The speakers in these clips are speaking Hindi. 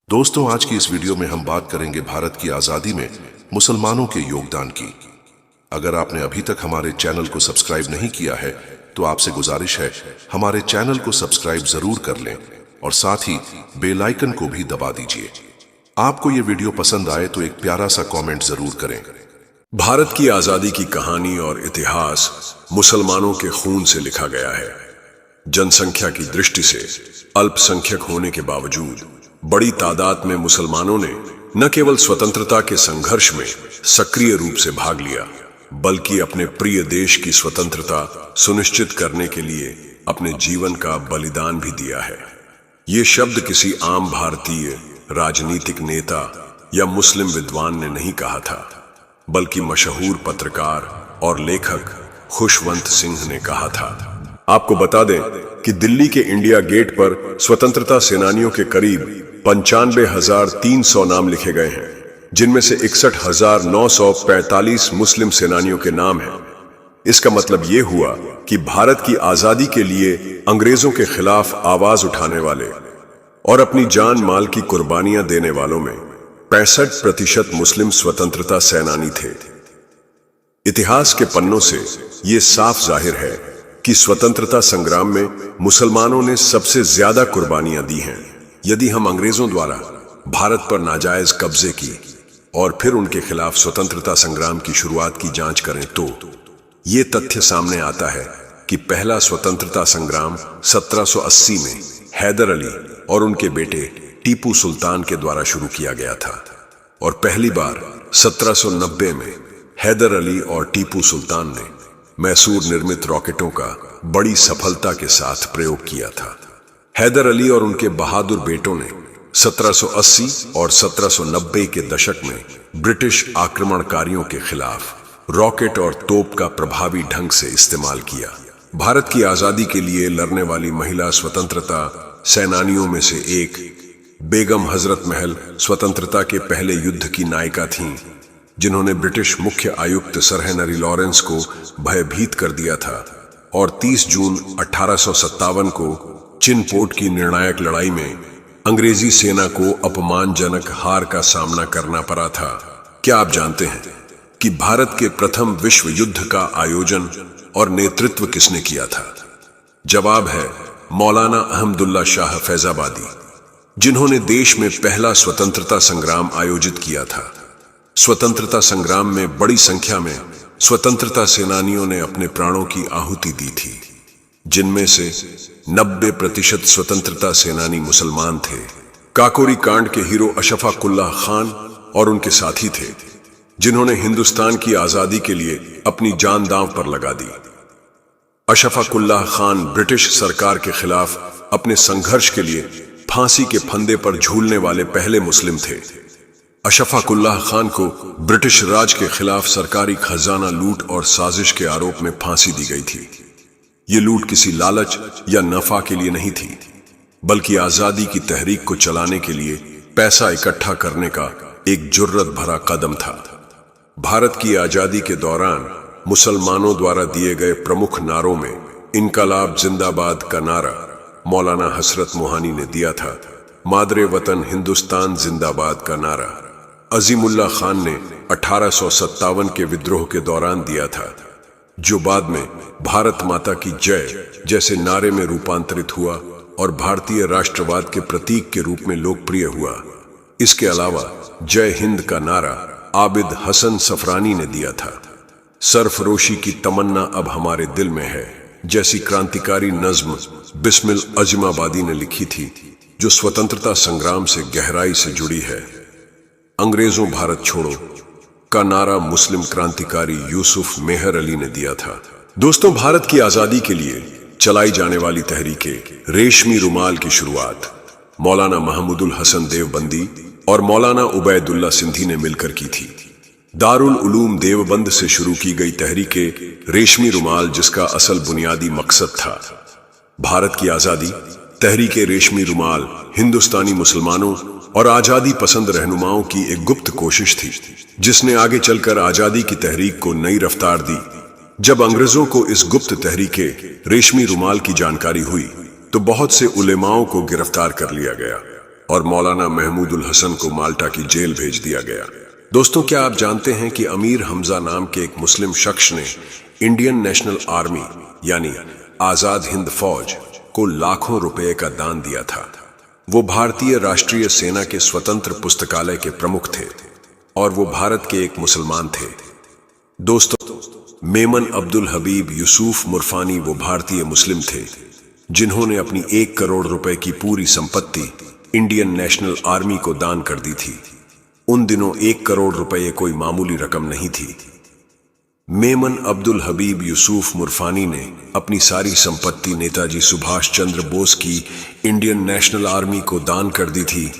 दोस्तों, आज की इस वीडियो में हम बात करेंगे भारत की आज़ादी में मुसलमानों के योगदान की। अगर आपने अभी तक हमारे चैनल को सब्सक्राइब नहीं किया है तो आपसे गुजारिश है हमारे चैनल को सब्सक्राइब जरूर कर लें और साथ ही बेल आइकन को भी दबा दीजिए। आपको ये वीडियो पसंद आए तो एक प्यारा सा कमेंट जरूर करें। भारत की आजादी की कहानी और इतिहास मुसलमानों के खून से लिखा गया है। जनसंख्या की दृष्टि से अल्पसंख्यक होने के बावजूद बड़ी तादाद में मुसलमानों ने न केवल स्वतंत्रता के संघर्ष में सक्रिय रूप से भाग लिया, बल्कि अपने प्रिय देश की स्वतंत्रता सुनिश्चित करने के लिए अपने जीवन का बलिदान भी दिया है। ये शब्द किसी आम भारतीय राजनीतिक नेता या मुस्लिम विद्वान ने नहीं कहा था, बल्कि मशहूर पत्रकार और लेखक खुशवंत सिंह ने कहा था। आपको बता दें कि दिल्ली के इंडिया गेट पर स्वतंत्रता सेनानियों के करीब 95,300 नाम लिखे गए हैं, जिनमें से 61,945 मुस्लिम सेनानियों के नाम हैं। इसका मतलब यह हुआ कि भारत की आजादी के लिए अंग्रेजों के खिलाफ आवाज उठाने वाले और अपनी जान माल की कुर्बानियां देने वालों में 65% मुस्लिम स्वतंत्रता सेनानी थे। इतिहास के पन्नों से यह साफ जाहिर है कि स्वतंत्रता संग्राम में मुसलमानों ने सबसे ज्यादा कुर्बानियां दी हैं। यदि हम अंग्रेजों द्वारा भारत पर नाजायज कब्जे की और फिर उनके खिलाफ स्वतंत्रता संग्राम की शुरुआत की जांच करें तो ये तथ्य सामने आता है कि पहला स्वतंत्रता संग्राम 1780 में हैदर अली और उनके बेटे टीपू सुल्तान के द्वारा शुरू किया गया था और पहली बार 1790 में हैदर अली और टीपू सुल्तान ने मैसूर निर्मित रॉकेटों का बड़ी सफलता के साथ प्रयोग किया था। हैदर अली और उनके बहादुर बेटों ने 1780 और 1790 के दशक में ब्रिटिश आक्रमणकारियों के खिलाफ रॉकेट और तोप का प्रभावी ढंग से इस्तेमाल किया। भारत की आजादी के लिए लड़ने वाली महिला स्वतंत्रता सेनानियों में से एक बेगम हजरत महल स्वतंत्रता के पहले युद्ध की नायिका थीं, जिन्होंने ब्रिटिश मुख्य आयुक्त सर हेनरी लॉरेंस को भयभीत कर दिया था और 30 जून 1857 को चिनपोट की निर्णायक लड़ाई में अंग्रेजी सेना को अपमानजनक हार का सामना करना पड़ा था। क्या आप जानते हैं कि भारत के प्रथम विश्व युद्ध का आयोजन और नेतृत्व किसने किया था? जवाब है मौलाना अहमदुल्ला शाह फैजाबादी, जिन्होंने देश में पहला स्वतंत्रता संग्राम आयोजित किया था। स्वतंत्रता संग्राम में बड़ी संख्या में स्वतंत्रता सेनानियों ने अपने प्राणों की आहुति दी थी, जिनमें से 90% स्वतंत्रता सेनानी मुसलमान थे। काकोरी कांड के हीरो अशफाक उल्लाह खान और उनके साथी थे, जिन्होंने हिंदुस्तान की आजादी के लिए अपनी जान दांव पर लगा दी। अशफाक उल्लाह खान ब्रिटिश सरकार के खिलाफ अपने संघर्ष के लिए फांसी के फंदे पर झूलने वाले पहले मुस्लिम थे। अशफाक उल्लाह खान को ब्रिटिश राज के खिलाफ सरकारी खजाना लूट और साजिश के आरोप में फांसी दी गई थी। ये लूट किसी लालच या नफा के लिए नहीं थी, बल्कि आजादी की तहरीक को चलाने के लिए पैसा इकट्ठा करने का एक जुर्रत भरा कदम था। भारत की आजादी के दौरान मुसलमानों द्वारा दिए गए प्रमुख नारों में इनकलाब जिंदाबाद का नारा मौलाना हसरत मोहानी ने दिया था। मादरे वतन हिंदुस्तान जिंदाबाद का नारा अजीमुल्लाह खान ने 1857 के विद्रोह के दौरान दिया था, जो बाद में भारत माता की जय जैसे नारे में रूपांतरित हुआ और भारतीय राष्ट्रवाद के प्रतीक के रूप में लोकप्रिय हुआ। इसके अलावा जय हिंद का नारा आबिद हसन सफरानी ने दिया था। सरफरोशी की तमन्ना अब हमारे दिल में है जैसी क्रांतिकारी नज्म बिस्मिल अजमाबादी ने लिखी थी, जो स्वतंत्रता संग्राम से गहराई से जुड़ी है। अंग्रेजों भारत छोड़ो का नारा मुस्लिम क्रांतिकारी यूसुफ मेहर अली ने दिया था। दोस्तों, भारत की आजादी के लिए चलाई जाने वाली तहरीके रेशमी रुमाल की शुरुआत मौलाना महमूदुल हसन देवबंदी और मौलाना उबैदुल्ला सिंधी ने मिलकर की थी। दारुल उलूम देवबंद से शुरू की गई तहरीके रेशमी रुमाल, जिसका असल बुनियादी मकसद था भारत की आजादी, तहरीके रेशमी रुमाल हिंदुस्तानी मुसलमानों और आजादी पसंद रहनुमाओं की एक गुप्त कोशिश थी, जिसने आगे चलकर आजादी की तहरीक को नई रफ्तार दी। जब अंग्रेजों को इस गुप्त तहरीके रेशमी रुमाल की जानकारी हुई तो बहुत से उलेमाओं को गिरफ्तार कर लिया गया और मौलाना महमूदुल हसन को माल्टा की जेल भेज दिया गया। दोस्तों, क्या आप जानते हैं कि अमीर हमजा नाम के एक मुस्लिम शख्स ने इंडियन नेशनल आर्मी यानी आजाद हिंद फौज को लाखों रुपए का दान दिया था। वो भारतीय राष्ट्रीय सेना के स्वतंत्र पुस्तकालय के प्रमुख थे और वो भारत के एक मुसलमान थे। दोस्तों, मेमन अब्दुल हबीब यूसुफ मुरफानी वो भारतीय मुस्लिम थे जिन्होंने अपनी 1 करोड़ रुपए की पूरी संपत्ति इंडियन नेशनल आर्मी को दान कर दी थी। उन दिनों 1 करोड़ रुपए कोई मामूली रकम नहीं थी। मेमन अब्दुल हबीब यूसुफ मुरफानी ने अपनी सारी संपत्ति नेताजी सुभाष चंद्र बोस की इंडियन नेशनल आर्मी को दान कर दी थी।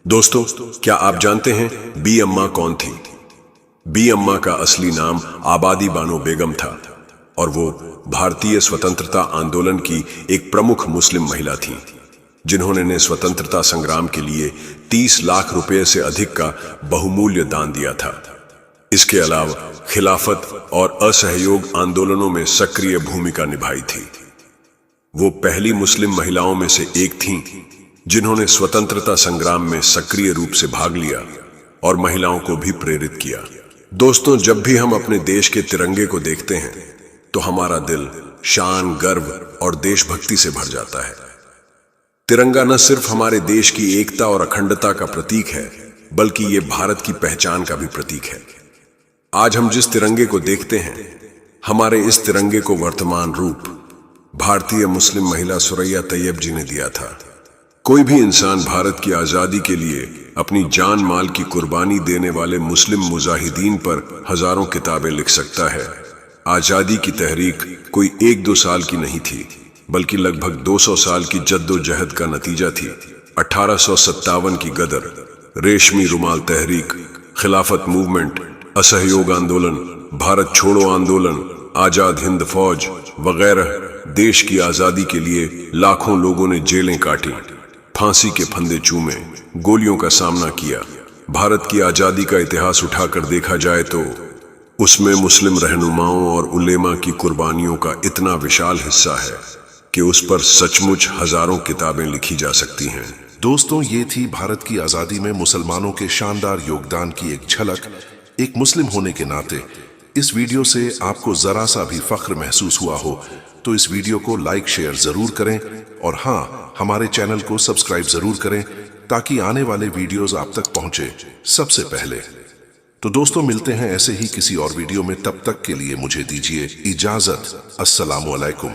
दोस्तों, क्या आप जानते हैं बी अम्मा कौन थी? बी अम्मा का असली नाम आबादी बानो बेगम था और वो भारतीय स्वतंत्रता आंदोलन की एक प्रमुख मुस्लिम महिला थी जिन्होंने स्वतंत्रता संग्राम के लिए 30 लाख रुपए से अधिक का बहुमूल्य दान दिया था। इसके अलावा खिलाफत और असहयोग आंदोलनों में सक्रिय भूमिका निभाई थी। वो पहली मुस्लिम महिलाओं में से एक थीं जिन्होंने स्वतंत्रता संग्राम में सक्रिय रूप से भाग लिया और महिलाओं को भी प्रेरित किया। दोस्तों, जब भी हम अपने देश के तिरंगे को देखते हैं तो हमारा दिल शान, गर्व और देशभक्ति से भर जाता है। तिरंगा न सिर्फ हमारे देश की एकता और अखंडता का प्रतीक है, बल्कि ये भारत की पहचान का भी प्रतीक है। आज हम जिस तिरंगे को देखते हैं, हमारे इस तिरंगे को वर्तमान रूप भारतीय मुस्लिम महिला सुरैया तैयब जी ने दिया था। कोई भी इंसान भारत की आजादी के लिए अपनी जान माल की कुर्बानी देने वाले मुस्लिम मुजाहिदीन पर हजारों किताबें लिख सकता है। आजादी की तहरीक कोई 1-2 साल की नहीं थी, बल्कि लगभग 200 साल की जद्दोजहद का नतीजा थी। 1857 की गदर, रेशमी रुमाल तहरीक, खिलाफत मूवमेंट, असहयोग आंदोलन, भारत छोड़ो आंदोलन, आजाद हिंद फौज वगैरह देश की आजादी के लिए लाखों लोगों ने जेलें काटी, फांसी के फंदे चूमे, गोलियों का सामना किया। भारत की आजादी का इतिहास उठाकर देखा जाए तो उसमें मुस्लिम रहनुमाओं और उलेमा की कुर्बानियों का इतना विशाल हिस्सा है कि उस पर सचमुच हजारों किताबें लिखी जा सकती हैं। दोस्तों, ये थी भारत की आजादी में मुसलमानों के शानदार योगदान की एक झलक। एक मुस्लिम होने के नाते इस वीडियो से आपको जरा सा भी फख्र महसूस हुआ हो तो इस वीडियो को लाइक शेयर जरूर करें और हाँ, हमारे चैनल को सब्सक्राइब जरूर करें ताकि आने वाले वीडियोस आप तक पहुंचे सबसे पहले। तो दोस्तों, मिलते हैं ऐसे ही किसी और वीडियो में। तब तक के लिए मुझे दीजिए इजाजत। अस्सलामु अलैकुम।